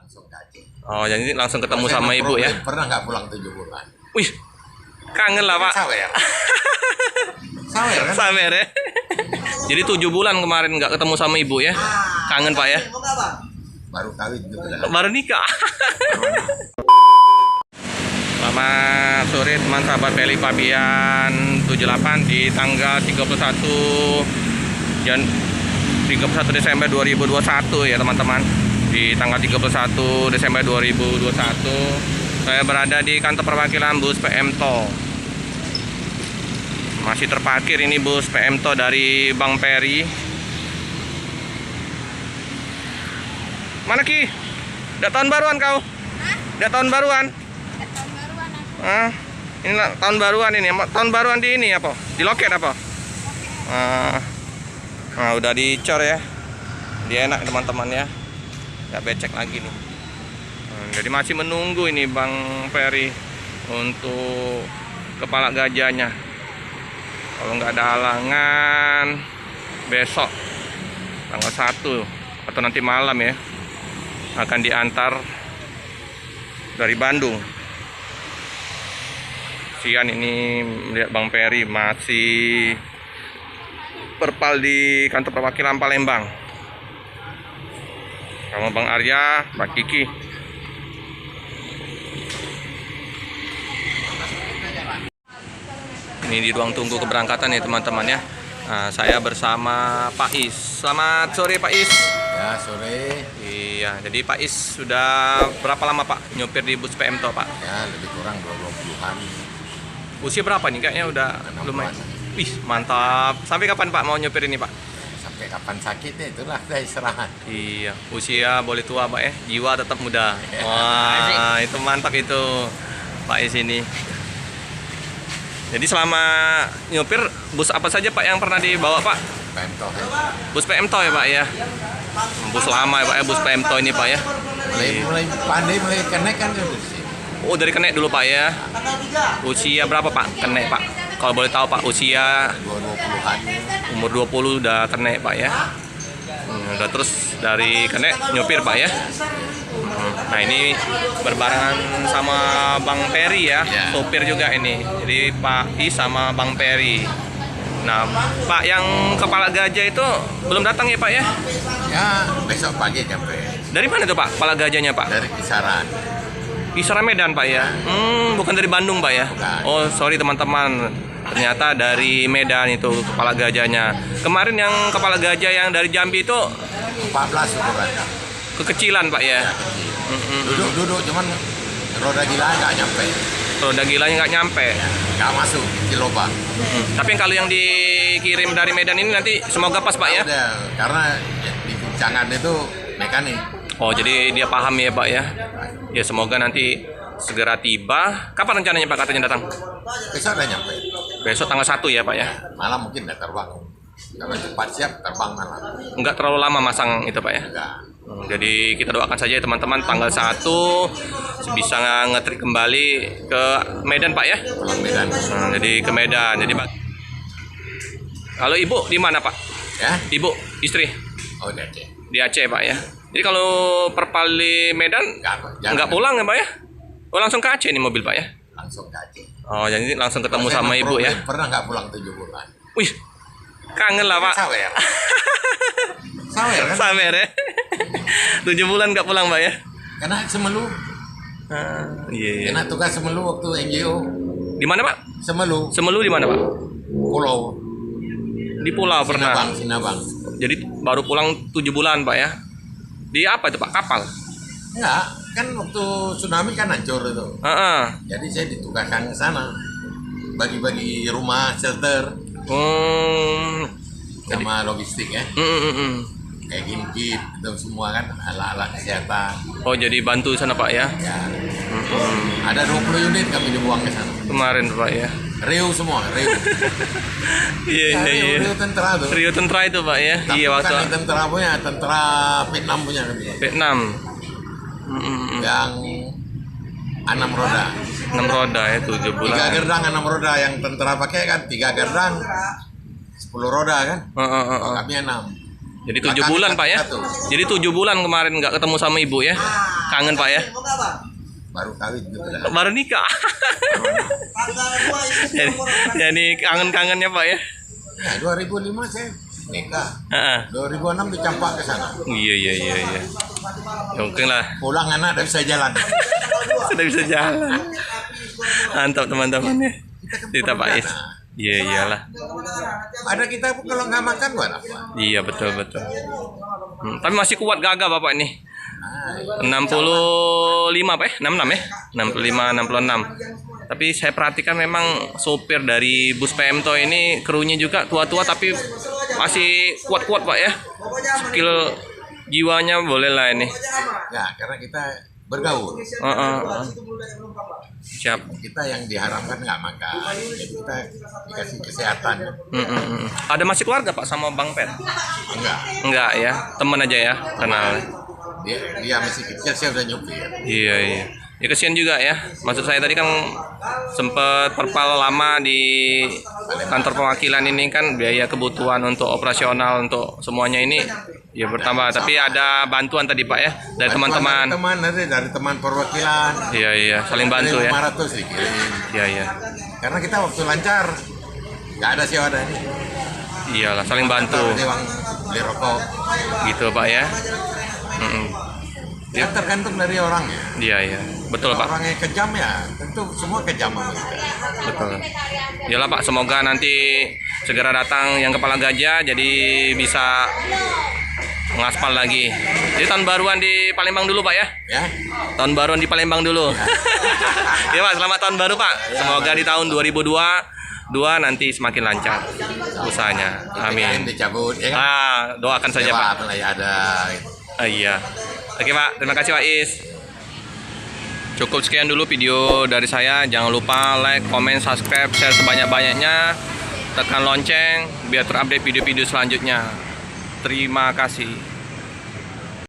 langsung ke Aceh. Oh, jadi langsung ketemu sama ibu ya? Pernah nggak pulang 7 bulan? Wih, kangen lah Pak. Sawer. Sawer kan? Sawer ya. Jadi 7 bulan kemarin nggak ketemu sama ibu ya? Kangen Pak ya? Baru kawin juga. Baru nikah. Selamat sore teman sahabat Peli Fabian 78 di tanggal 31 Desember 2021 ya teman-teman. Di tanggal 31 Desember 2021 saya berada di kantor perwakilan bus PMTO. Masih terparkir ini bus PMTO dari Bang Peri. Mana Ki? Udah tahun baruan kau? Udah tahun baruan? Ini tahun baruan ini. Tahun baruan di ini apa? Di loket apa? Nah, udah dicor ya. Dia enak teman-teman ya. Nggak becek lagi nih. Jadi masih menunggu ini Bang Peri untuk kepala gajahnya. Kalau nggak ada halangan besok tanggal 1 atau nanti malam ya akan diantar dari Bandung. Sian ini melihat Bang Peri masih perpal di kantor perwakilan Palembang sama Bang Arya, Mbak Kiki. Ini di ruang tunggu keberangkatan ya teman-teman ya. Nah, saya bersama Pak Is. Selamat sore Pak Is. Ya sore. Iya, jadi Pak Is sudah berapa lama Pak nyopir di bus PMTO Pak? Ya lebih kurang 20-an. Usia berapa nih? Kayaknya udah lumayan. Wih, mantap. Sampai kapan Pak mau nyopir ini Pak? Sampai kapan sakitnya itulah saya istirahat. Iya, usia boleh tua Pak ya, jiwa tetap muda. Wah, itu mantap itu Pak Is ini. Jadi selama nyopir bus apa saja Pak yang pernah dibawa Pak? PMTO ya. Bus PMTO ya Pak ya. Bus lama ya Pak ya, bus PMTO ini Pak ya. Mulai pandai mulai kenek kan di sini. Oh, dari Kenek dulu Pak ya. Usia berapa Pak Kenek Pak? Kalau boleh tahu Pak, usia 20-an. umur 20 udah Kenek Pak ya. Udah terus dari Kenek nyopir Pak ya. Nah, ini berbarengan sama Bang Peri ya, sopir juga ini. Jadi Pak Is sama Bang Peri. Nah, Pak yang kepala gajah itu belum datang ya Pak ya? Ya besok pagi nyampe. Dari mana tuh Pak kepala gajahnya Pak? Dari Kisaran. Kisaran Medan Pak ya? Bukan dari Bandung Pak ya? Bukan. Oh sorry teman-teman, ternyata dari Medan itu kepala gajahnya. Kemarin yang kepala gajah yang dari Jambi itu 14 ukuran. kekecilan Pak ya? Duduk cuman roda gila nggak nyampe. Roda gilanya nggak nyampe. Nggak masuk Ciloba. Tapi kalau yang dikirim dari Medan ini nanti semoga pas Pak ya? Udah, karena di guncangan itu mekanik. Oh jadi dia paham ya Pak ya? Ya semoga nanti segera tiba. Kapan rencananya Pak katanya datang? Besok udah nyampe. Besok tanggal 1 ya Pak ya? Malam mungkin udah terbang. Kalau cepat siap terbang malam. Enggak terlalu lama masang itu Pak ya? Enggak. Jadi kita doakan saja ya teman-teman tanggal 1 bisa ngetrik kembali ke Medan Pak ya? Pulang Medan. Jadi ke Medan. Jadi kalau ibu di mana Pak? Ya? Ibu istri Oh di Aceh. di Aceh Pak ya? Jadi kalau perpal di Medan nggak pulang ya Pak ya? Oh langsung ke Aceh nih mobil Pak ya? Langsung ke Aceh. Oh jadi langsung ketemu sama ibu ya? Pernah nggak pulang 7 bulan? Wih, kangen lah Pak. Sawer. Sawer kan? Samer ya. 7 bulan nggak pulang Pak ya? Karena Semelu. Iya. Karena tugas Semelu waktu NGO. Di mana Pak? Semelu. Semelu di mana Pak? Pulau. Di pulau pernah. Sinabang. Jadi baru pulang 7 bulan Pak ya? Di apa itu Pak? Kapal? Enggak, kan waktu tsunami kan hancur itu. Jadi saya ditugaskan ke sana. Bagi-bagi rumah, shelter, sama logistik ya. Kayak gimkit itu semua kan alat-alat kesehatan. Oh jadi bantu sana Pak ya? Ya. Ada 20 unit kami dibuang ke sana. Kemarin Pak ya? Rio semua, Rio. Iya. Rio tentara tuh. Rio tentara itu Pak ya? Tapi Iya waktu bukan tentara punya, tentara Vietnam punya katanya. Vietnam. Yang 6 roda. 6 roda ya 7 bulan. 3 gerdang 6 roda yang tentara pakai kan 3 gerdang 10 roda kan. Kami 6. Jadi 7 bulan Pak ya. Jadi 7 bulan kemarin nggak ketemu sama ibu ya. Kangen Pak ya. Baru kawin juga. Baru nikah. jadi kangen-kangennya Pak ya. Ya 2005 saya nikah. 2006 dicampak ke sana. Iya. Ya, oke lah. Pulang anak udah bisa jalan. Sudah bisa jalan. Mantap teman-teman ya. Cerita Pak Is. Iya iyalah. Ada kita pun kalau nggak makan buat apa? Iya betul. Tapi masih kuat gagah Bapak nih. 65 Pak ya? 66 ya? 65 66. Tapi saya perhatikan memang sopir dari bus PMTO ini krunya juga tua-tua tapi masih kuat-kuat Pak ya. Skill jiwanya boleh lah ini. Ya, karena kita bergaul. Siap. Kita yang diharapkan nggak makan. Jadi kita dikasih kesehatan. Ada masih keluarga Pak sama Bang Per? Enggak ya, teman aja ya, kenal. Dia masih kecil, saya udah nyupir. Iya. Ya kesian juga ya. Maksud saya tadi kan sempet perpal lama di kantor perwakilan ini kan biaya kebutuhan untuk operasional untuk semuanya ini ya bertambah. Tapi ada bantuan tadi Pak ya dari teman-teman. Dari teman perwakilan. Iya, saling bantu ya. 500 dikirim. Iya. Karena kita waktu lancar nggak ada sewa ini. Iyalah, saling bantu. Uang beli rokok. Gitu Pak ya. Dia tergantung dari orangnya. Iya. Betul Pak. Orangnya kejam ya, tentu semua kejam sama kita. Betul. Iyalah Pak, semoga nanti segera datang yang kepala gajah jadi bisa ngaspal lagi. Jadi tahun baruan di Palembang dulu Pak ya? Ya. Tahun baruan di Palembang dulu. Ya Pak, selamat tahun baru Pak. Semoga di tahun 2022 nanti semakin lancar usahanya. Amin. Dicabut ya. Doakan saja Pak. Ada. Iya. Oke Pak, terima kasih Pak Is. Cukup sekian dulu video dari saya. Jangan lupa like, comment, subscribe, share sebanyak-banyaknya. Tekan lonceng biar terupdate video-video selanjutnya. Terima kasih.